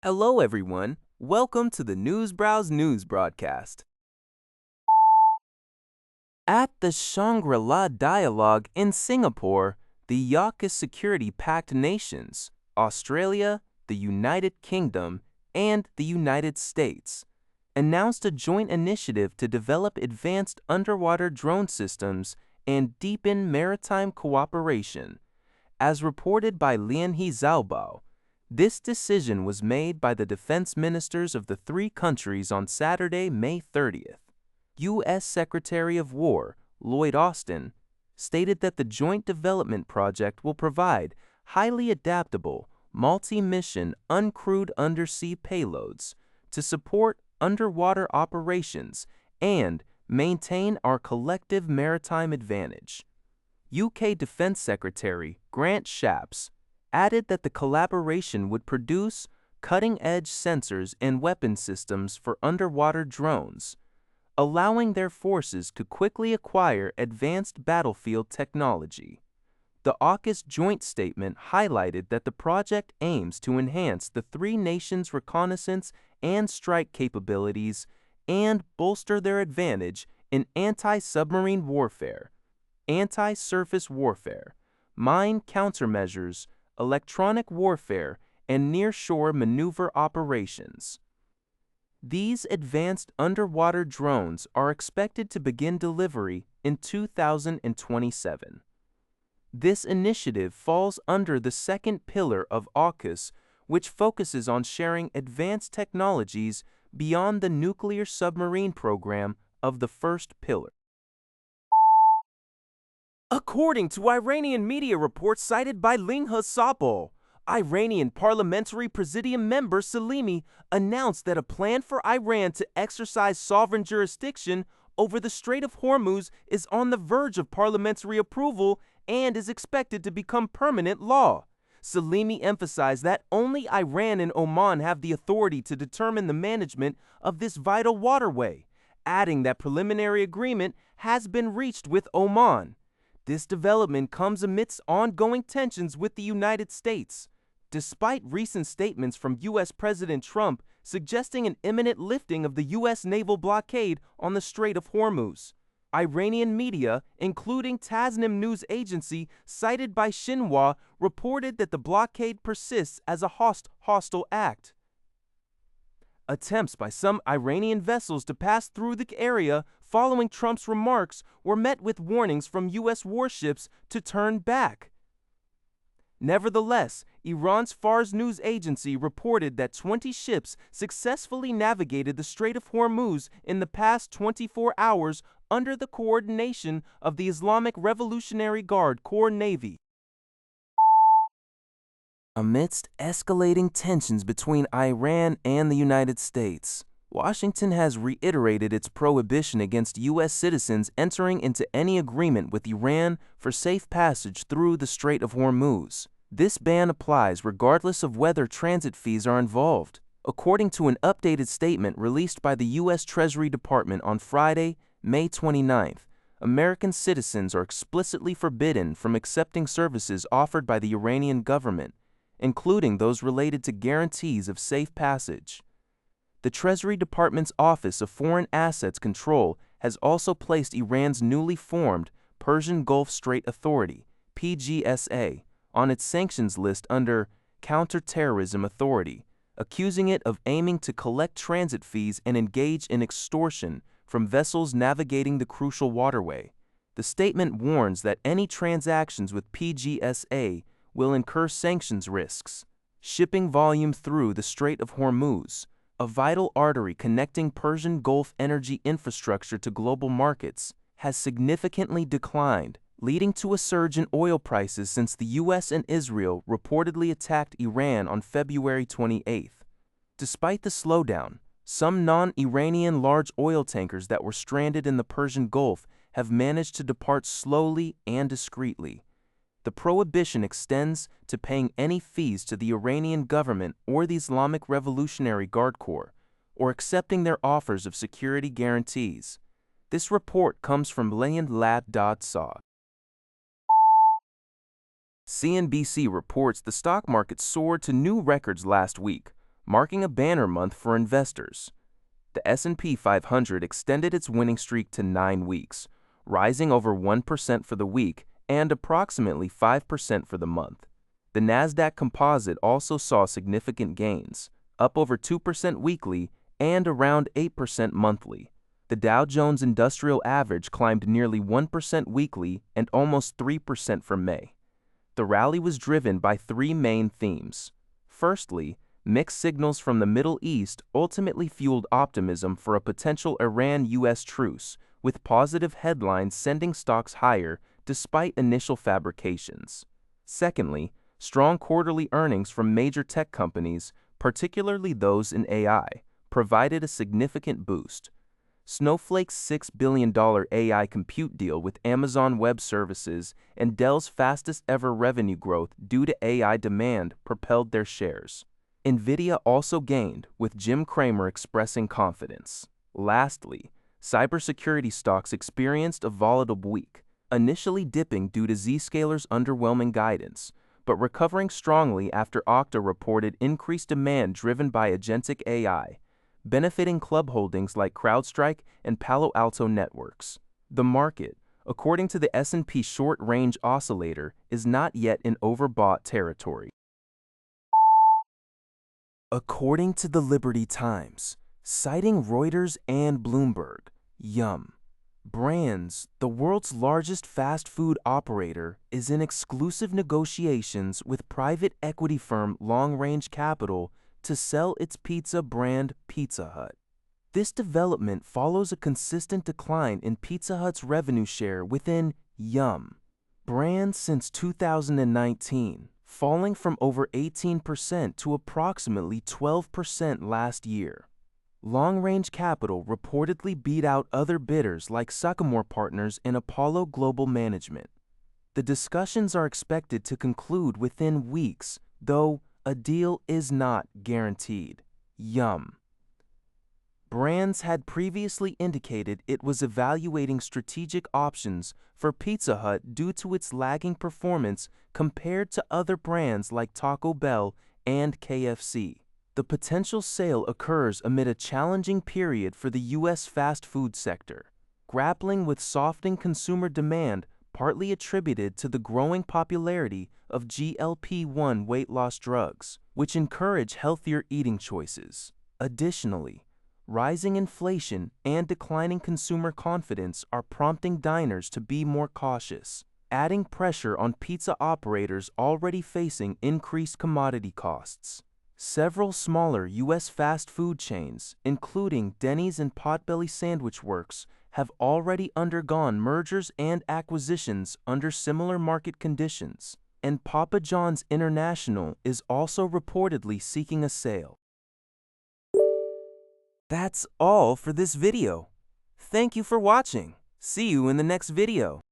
Hello, everyone. Welcome to the Newsbrowse News broadcast. At the Shangri-La Dialogue in Singapore, the AUKUS security-pact nations, Australia, the United Kingdom, and the United States, announced a joint initiative to develop advanced underwater drone systems and deepen maritime cooperation. As reported by Lianhe Xiaobao, this decision was made by the defense ministers of the three countries on Saturday, May 30th. U.S. Secretary of War Lloyd Austin stated that the joint development project will provide highly adaptable, multi-mission uncrewed undersea payloads to support underwater operations and maintain our collective maritime advantage. UK Defense Secretary Grant Shapps added that the collaboration would produce cutting-edge sensors and weapon systems for underwater drones, allowing their forces to quickly acquire advanced battlefield technology. The AUKUS joint statement highlighted that the project aims to enhance the three nations' reconnaissance and strike capabilities and bolster their advantage in anti-submarine warfare, anti-surface warfare, mine countermeasures, electronic warfare, and nearshore maneuver operations. These advanced underwater drones are expected to begin delivery in 2027. This initiative falls under the second pillar of AUKUS, which focuses on sharing advanced technologies beyond the nuclear submarine program of the first pillar. According to Iranian media reports cited by Linghe Sabol, Iranian Parliamentary Presidium member Salimi announced that a plan for Iran to exercise sovereign jurisdiction over the Strait of Hormuz is on the verge of parliamentary approval and is expected to become permanent law. Salimi emphasized that only Iran and Oman have the authority to determine the management of this vital waterway, adding that preliminary agreement has been reached with Oman. This development comes amidst ongoing tensions with the United States, despite recent statements from U.S. President Trump suggesting an imminent lifting of the U.S. naval blockade on the Strait of Hormuz. Iranian media, including Tasnim news agency cited by Xinhua, reported that the blockade persists as a hostile act. Attempts by some Iranian vessels to pass through the area following Trump's remarks were met with warnings from U.S. warships to turn back. Nevertheless, Iran's Fars news agency reported that 20 ships successfully navigated the Strait of Hormuz in the past 24 hours under the coordination of the Islamic Revolutionary Guard Corps Navy. Amidst escalating tensions between Iran and the United States, Washington has reiterated its prohibition against U.S. citizens entering into any agreement with Iran for safe passage through the Strait of Hormuz. This ban applies regardless of whether transit fees are involved. According to an updated statement released by the U.S. Treasury Department on Friday, May 29th, American citizens are explicitly forbidden from accepting services offered by the Iranian government, including those related to guarantees of safe passage. The Treasury Department's Office of Foreign Assets Control has also placed Iran's newly formed Persian Gulf Strait Authority, PGSA, on its sanctions list under Counterterrorism Authority, accusing it of aiming to collect transit fees and engage in extortion from vessels navigating the crucial waterway. The statement warns that any transactions with PGSA will incur sanctions risks. Shipping volume through the Strait of Hormuz, a vital artery connecting Persian Gulf energy infrastructure to global markets, has significantly declined, leading to a surge in oil prices since the U.S. and Israel reportedly attacked Iran on February 28th. Despite the slowdown, some non-Iranian large oil tankers that were stranded in the Persian Gulf have managed to depart slowly and discreetly. The prohibition extends to paying any fees to the Iranian government or the Islamic Revolutionary Guard Corps, or accepting their offers of security guarantees. This report comes from Leon Lad.Sa. CNBC reports the stock market soared to new records last week, marking a banner month for investors. The S&P 500 extended its winning streak to 9 weeks, rising over 1% for the week and approximately 5% for the month. The Nasdaq Composite also saw significant gains, up over 2% weekly and around 8% monthly. The Dow Jones Industrial Average climbed nearly 1% weekly and almost 3% for May. The rally was driven by three main themes. Firstly, mixed signals from the Middle East ultimately fueled optimism for a potential Iran-US truce, with positive headlines sending stocks higher despite initial fabrications. Secondly, strong quarterly earnings from major tech companies, particularly those in AI, provided a significant boost. Snowflake's $6 billion AI compute deal with Amazon Web Services and Dell's fastest-ever revenue growth due to AI demand propelled their shares. NVIDIA also gained, with Jim Cramer expressing confidence. Lastly, cybersecurity stocks experienced a volatile week, initially dipping due to Zscaler's underwhelming guidance, but recovering strongly after Okta reported increased demand driven by agentic AI, benefiting club holdings like CrowdStrike and Palo Alto Networks. The market, according to the S&P Short-Range Oscillator, is not yet in overbought territory. According to the Liberty Times, citing Reuters and Bloomberg, Yum! Brands, the world's largest fast food operator, is in exclusive negotiations with private equity firm Long Range Capital to sell its pizza brand Pizza Hut. This development follows a consistent decline in Pizza Hut's revenue share within Yum! Brands since 2019, falling from over 18% to approximately 12% last year. Long Range Capital reportedly beat out other bidders like Sycamore Partners and Apollo Global Management. The discussions are expected to conclude within weeks, though a deal is not guaranteed. Yum! Brands had previously indicated it was evaluating strategic options for Pizza Hut due to its lagging performance compared to other brands like Taco Bell and KFC. The potential sale occurs amid a challenging period for the U.S. fast food sector, grappling with softening consumer demand partly attributed to the growing popularity of GLP-1 weight loss drugs, which encourage healthier eating choices. Additionally, rising inflation and declining consumer confidence are prompting diners to be more cautious, adding pressure on pizza operators already facing increased commodity costs. Several smaller U.S. fast food chains, including Denny's and Potbelly Sandwich Works, have already undergone mergers and acquisitions under similar market conditions, and Papa John's International is also reportedly seeking a sale. That's all for this video. Thank you for watching. See you in the next video.